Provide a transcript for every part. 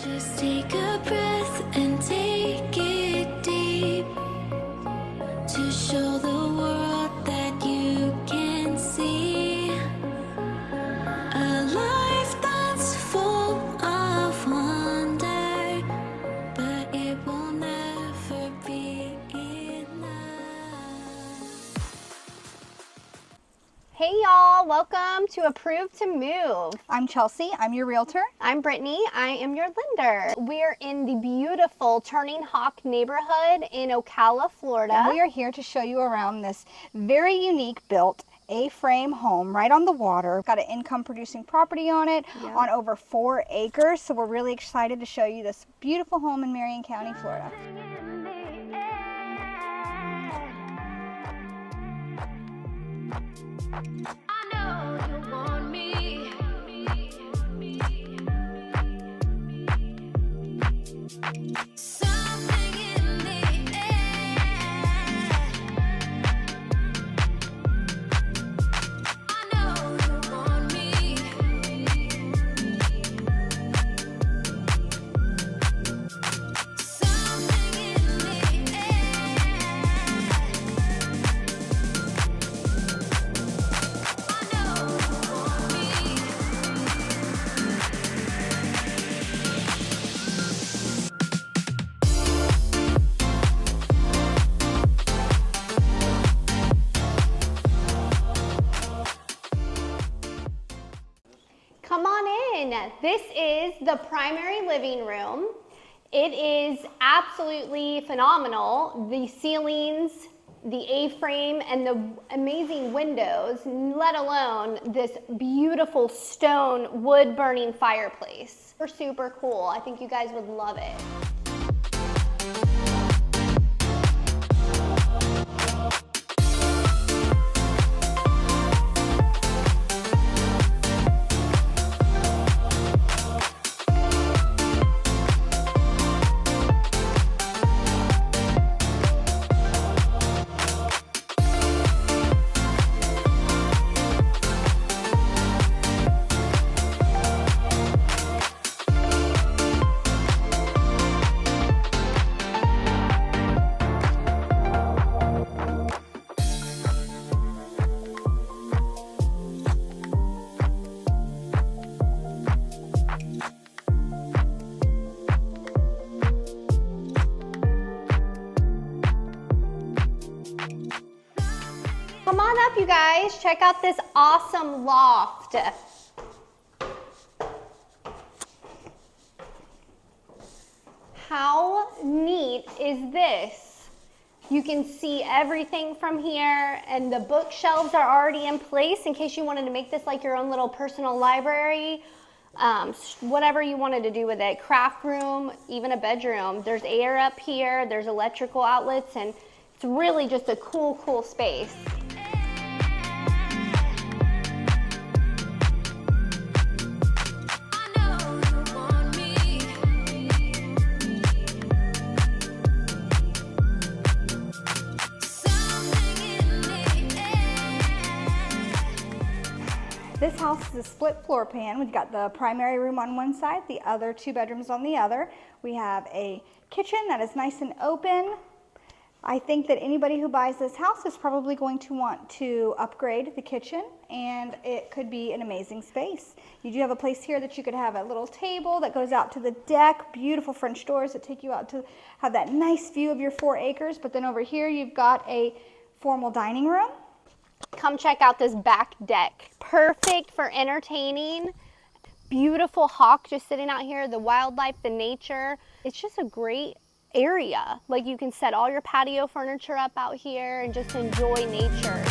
Just take a breath and take it deep to show the world that you can see a life that's full of wonder, but it will never be enough. Hey y'all, welcome to Approved to Move. I'm Chelsea, I'm your realtor. I'm Brittany, I am your lender. We're in the beautiful Turning Hawk neighborhood in Ocala, Florida. And we are here to show you around this very unique built A-frame home right on the water. Got an income producing property on it on over 4 acres. So we're really excited to show you this beautiful home in Marion County, Florida. I know you want me. Something in the air. I know you want me. Something in the Come on in. This is the primary living room. It is absolutely phenomenal. The ceilings, the A-frame, and the amazing windows, let alone this beautiful stone wood burning fireplace. Super, super cool. I think you guys would love it. Come on up, you guys. Check out this awesome loft. How neat is this? You can see everything from here, and the bookshelves are already in place in case you wanted to make this like your own little personal library. Whatever you wanted to do with it, craft room, even a bedroom. There's air up here, there's electrical outlets, and it's really just a cool, cool space. This house is a split floor plan. We've got the primary room on one side, the other 2 bedrooms on the other. We have a kitchen that is nice and open. I think that anybody who buys this house is probably going to want to upgrade the kitchen, and it could be an amazing space. You do have a place here that you could have a little table that goes out to the deck, beautiful French doors that take you out to have that nice view of your 4 acres. But then over here you've got a formal dining room. Come check out this back deck. Perfect for entertaining. Beautiful hawk just sitting out here, the wildlife, the nature. It's just a great area. Like, you can set all your patio furniture up out here and just enjoy nature.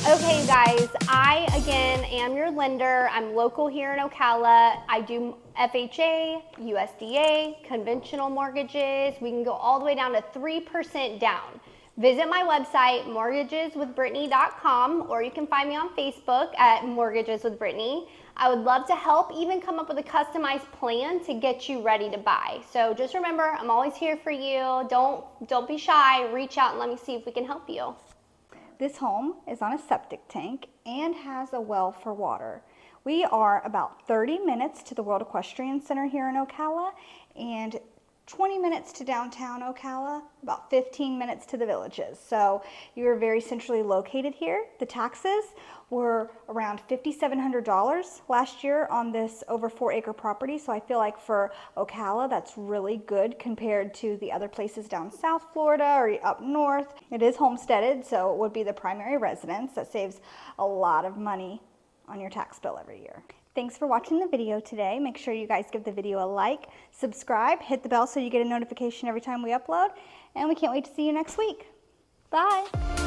Okay guys, I again am your lender. I'm local here in Ocala. I do FHA, USDA, conventional mortgages. We can go all the way down to 3% down. Visit my website, mortgageswithbrittany.com, or you can find me on Facebook at Mortgages with Brittany. I would love to help, even come up with a customized plan to get you ready to buy. So just remember, I'm always here for you. Don't be shy. Reach out and let me see if we can help you. This home is on a septic tank and has a well for water. We are about 30 minutes to the World Equestrian Center here in Ocala and 20 minutes to downtown Ocala, about 15 minutes to the Villages. So you're very centrally located here. The taxes were around $5,700 last year on this over 4-acre property. So I feel like for Ocala, that's really good compared to the other places down South Florida or up north. It is homesteaded, so it would be the primary residence. That saves a lot of money on your tax bill every year. Thanks for watching the video today. Make sure you guys give the video a like, subscribe, hit the bell so you get a notification every time we upload, and we can't wait to see you next week. Bye.